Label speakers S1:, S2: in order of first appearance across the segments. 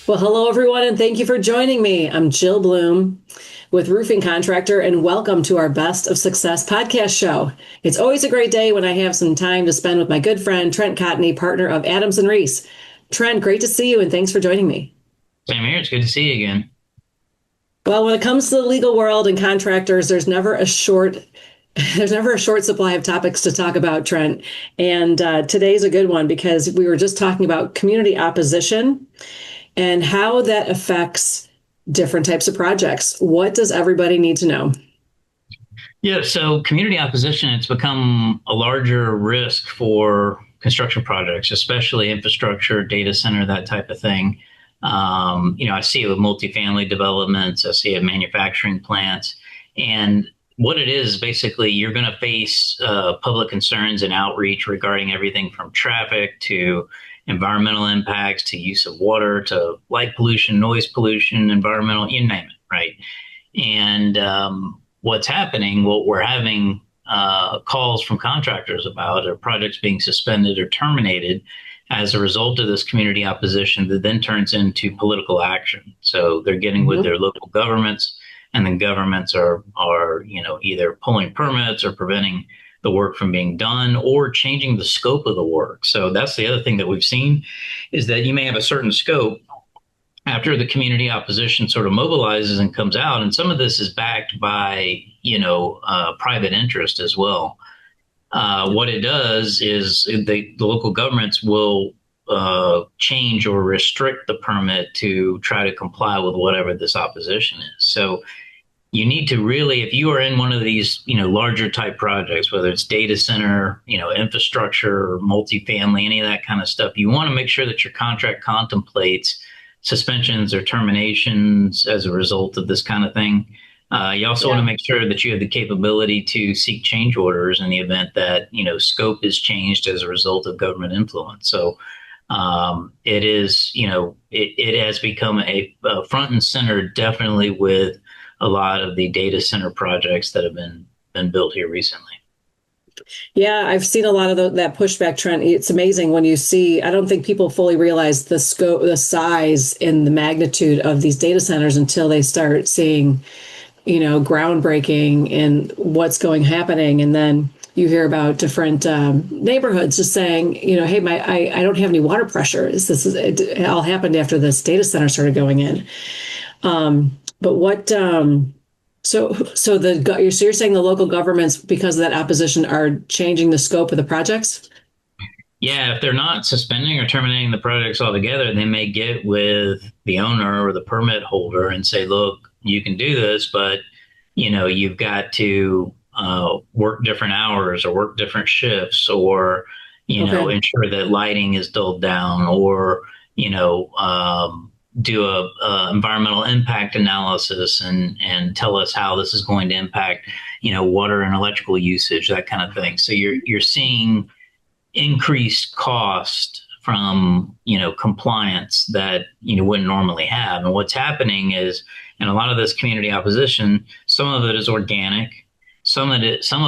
S1: Well, hello, everyone, and thank you for joining me. I'm Jill Bloom with Roofing Contractor, and welcome to our Best of Success podcast show. It's always a great day when I have some time to spend with my good friend, Trent Cotney, partner of Adams and Reese. Trent, great to see you, and thanks for joining me.
S2: Same here. It's good to see you again.
S1: Well, when it comes to the legal world and contractors, there's never a short supply of topics to talk about, Trent. And today's a good one because we were just talking about community opposition and how that affects different types of projects. What does everybody need to know?
S2: Yeah, so community opposition, it's become a larger risk for construction projects, especially infrastructure, data center, that type of thing. I see it with multifamily developments, I see it in manufacturing plants. And what it is basically, you're going to face public concerns and outreach regarding everything from traffic to environmental impacts to use of water to light pollution, noise pollution, environmental, you name it, right? And what's happening, what we're having calls from contractors about are projects being suspended or terminated as a result of this community opposition that then turns into political action. So they're getting with
S1: Mhm.
S2: their local governments, and then governments are either pulling permits or preventing the work from being done or changing the scope of the work. So that's the other thing that we've seen is that you may have a certain scope after the community opposition sort of mobilizes and comes out, and some of this is backed by private interest as well. What it does is the local governments will change or restrict the permit to try to comply with whatever this opposition is. So you need to really, if you are in one of these, larger type projects, whether it's data center, infrastructure, multifamily, any of that kind of stuff, you want to make sure that your contract contemplates suspensions or terminations as a result of this kind of thing. You also want to
S1: Yeah.
S2: make sure that you have the capability to seek change orders in the event that, scope is changed as a result of government influence. So it is, it has become a front and center, definitely with a lot of the data center projects that have been built here recently.
S1: Yeah, I've seen a lot of that pushback trend. It's amazing when you see, I don't think people fully realize the scope, the size, and the magnitude of these data centers until they start seeing, groundbreaking and what's going happening. And then you hear about different neighborhoods just saying, hey, I don't have any water pressure. It all happened after this data center started going in. But what you're saying the local governments, because of that opposition, are changing the scope of the projects?
S2: Yeah, if they're not suspending or terminating the projects altogether, they may get with the owner or the permit holder and say, look, you can do this, but you've got to work different hours or work different shifts or,
S1: Okay.
S2: ensure that lighting is dulled down or, do a environmental impact analysis and tell us how this is going to impact, water and electrical usage, that kind of thing. So you're seeing increased cost from compliance that wouldn't normally have. And what's happening is, in a lot of this community opposition, some of it is organic, some of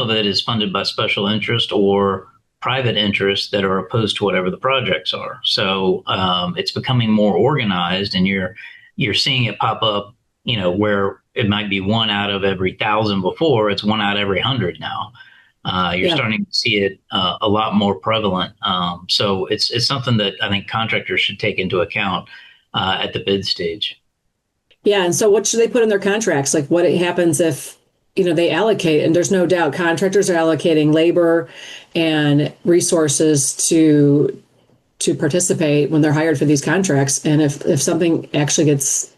S2: it is funded by special interest or private interests that are opposed to whatever the projects are. So it's becoming more organized, and you're seeing it pop up. Where it might be one out of every thousand before, it's one out of every hundred now. You're
S1: Yeah.
S2: starting to see it a lot more prevalent. So it's something that I think contractors should take into account at the bid stage.
S1: Yeah. And so what should they put in their contracts? Like what happens if, they allocate, and there's no doubt contractors are allocating labor and resources to participate when they're hired for these contracts. And if something actually gets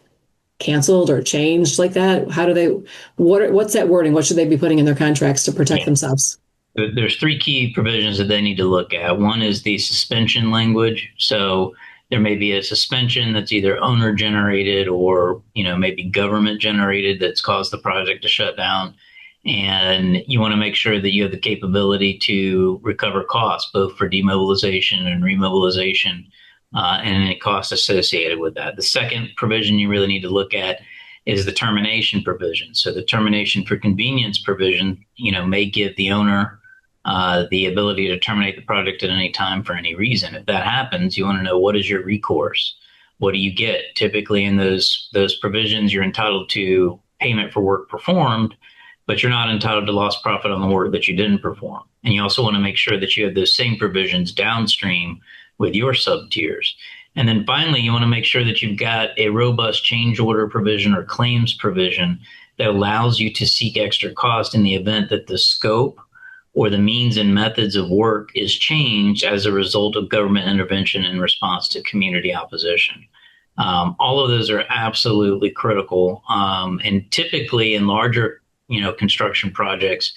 S1: canceled or changed like that, how do they, what's that wording? What should they be putting in their contracts to protect
S2: Yeah.
S1: themselves?
S2: There's three key provisions that they need to look at. One is the suspension language. So there may be a suspension that's either owner generated or, maybe government generated that's caused the project to shut down. And you want to make sure that you have the capability to recover costs, both for demobilization and remobilization, and any costs associated with that. The second provision you really need to look at is the termination provision. So the termination for convenience provision, may give the owner the ability to terminate the project at any time for any reason. If that happens, you want to know what is your recourse. what do you get? Typically in those provisions, you're entitled to payment for work performed, but you're not entitled to lost profit on the work that you didn't perform. And you also want to make sure that you have those same provisions downstream with your sub tiers. And then finally, you want to make sure that you've got a robust change order provision or claims provision that allows you to seek extra cost in the event that the scope or the means and methods of work is changed as a result of government intervention in response to community opposition. All of those are absolutely critical. And typically in larger, construction projects,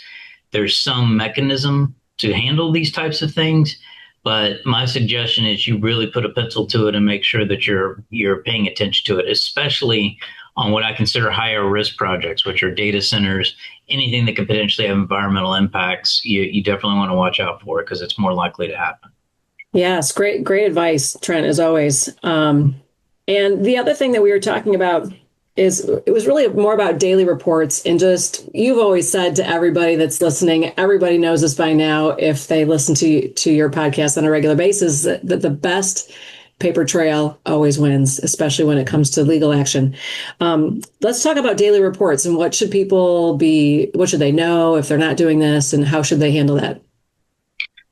S2: there's some mechanism to handle these types of things. But my suggestion is you really put a pencil to it and make sure that you're paying attention to it, especially on what I consider higher risk projects, which are data centers, anything that could potentially have environmental impacts. You definitely want to watch out for it because it's more likely to happen.
S1: Yes, great advice, Trent, as always. And the other thing that we were talking about is it was really more about daily reports, and just you've always said to everybody that's listening, everybody knows this by now if they listen to your podcast on a regular basis, that the best paper trail always wins, especially when it comes to legal action. Let's talk about daily reports and what should they know if they're not doing this, and how should they handle that?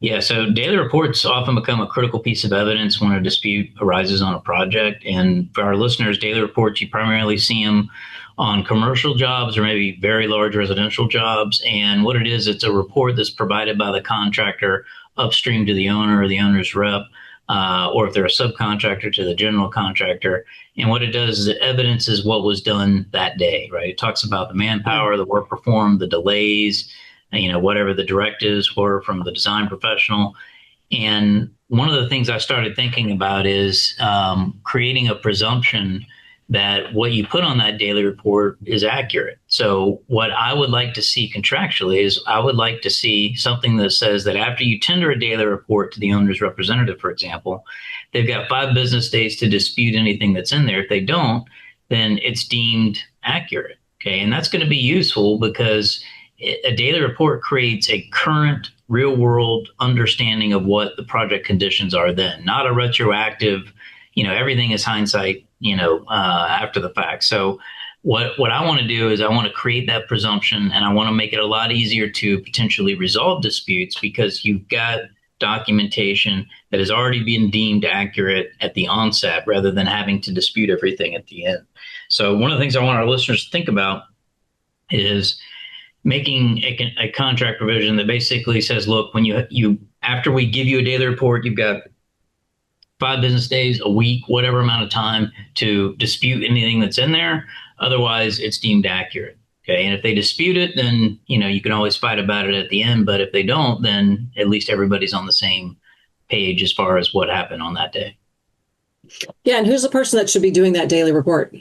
S2: Yeah, so daily reports often become a critical piece of evidence when a dispute arises on a project. And for our listeners, daily reports, you primarily see them on commercial jobs or maybe very large residential jobs. And what it is, it's a report that's provided by the contractor upstream to the owner or the owner's rep, or if they're a subcontractor to the general contractor. And what it does is it evidences what was done that day, right? It talks about the manpower, the work performed, the delays, whatever the directives were from the design professional. And one of the things I started thinking about is creating a presumption that what you put on that daily report is accurate. So what I would like to see contractually is I would like to see something that says that after you tender a daily report to the owner's representative, for example, they've got 5 business days to dispute anything that's in there. If they don't, then it's deemed accurate. Okay. And that's going to be useful because a daily report creates a current real world understanding of what the project conditions are then, not a retroactive, everything is hindsight, after the fact. So what I want to do is I want to create that presumption, and I want to make it a lot easier to potentially resolve disputes because you've got documentation that has already been deemed accurate at the onset rather than having to dispute everything at the end. So one of the things I want our listeners to think about is making a contract provision that basically says, look, when you after we give you a daily report, you've got 5 business days, a week, whatever amount of time to dispute anything that's in there. Otherwise, it's deemed accurate. Okay. And if they dispute it, then, you can always fight about it at the end. But if they don't, then at least everybody's on the same page as far as what happened on that day.
S1: Yeah. And who's the person that should be doing that daily report?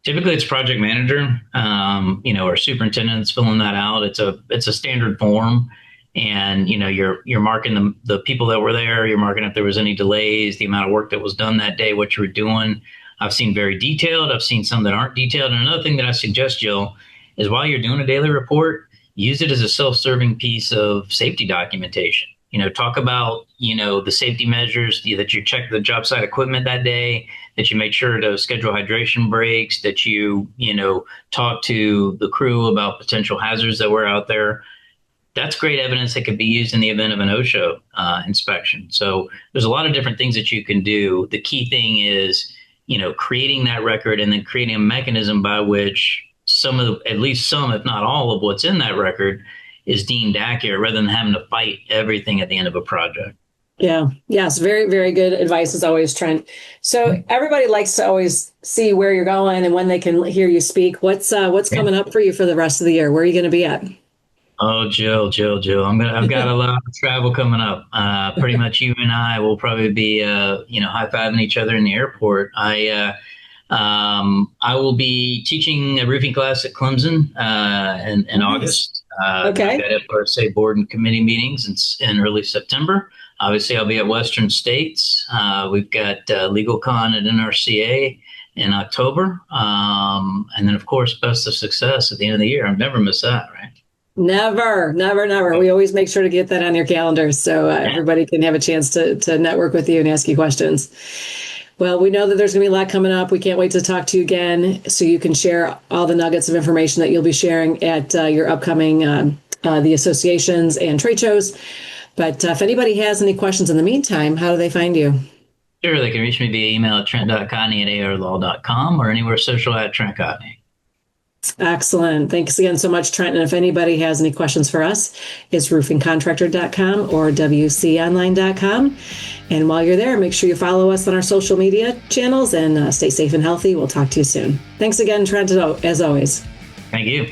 S2: Typically, it's project manager, or superintendent that's filling that out. It's a standard form, and you're marking the people that were there. You're marking if there was any delays, the amount of work that was done that day, what you were doing. I've seen very detailed. I've seen some that aren't detailed. And another thing that I suggest, Jill, is while you're doing a daily report, use it as a self-serving piece of safety documentation. Talk about, the safety measures, that you check the job site equipment that day, that you make sure to schedule hydration breaks, that you, talk to the crew about potential hazards that were out there. That's great evidence that could be used in the event of an OSHA inspection. So there's a lot of different things that you can do. The key thing is, creating that record and then creating a mechanism by which at least some, if not all of what's in that record is deemed accurate rather than having to fight everything at the end of a project.
S1: Yeah. Yes. Very, very good advice as always, Trent. So everybody likes to always see where you're going and when they can hear you speak. What's coming up for you for the rest of the year? Where are you going to be at?
S2: Oh, Jill. I've got a lot of travel coming up. Pretty much you and I will probably be, high-fiving each other in the airport. I will be teaching a roofing class at Clemson in August.
S1: Okay.
S2: I've got FRSA board and committee meetings in early September. Obviously, I'll be at Western States. We've got LegalCon at NRCA in October. And then, of course, Best of Success at the end of the year. I've never missed that, right?
S1: Never. We always make sure to get that on your calendar so everybody can have a chance to network with you and ask you questions. Well, we know that there's going to be a lot coming up. We can't wait to talk to you again so you can share all the nuggets of information that you'll be sharing at your upcoming the associations and trade shows. But if anybody has any questions in the meantime, how do they find you?
S2: Sure, they can reach me via email at trent.cotney@arlaw.com or anywhere social at Trent Cotney.
S1: Excellent. Thanks again so much, Trent. And if anybody has any questions for us, it's roofingcontractor.com or wconline.com. And while you're there, make sure you follow us on our social media channels and stay safe and healthy. We'll talk to you soon. Thanks again, Trent, as always.
S2: Thank you.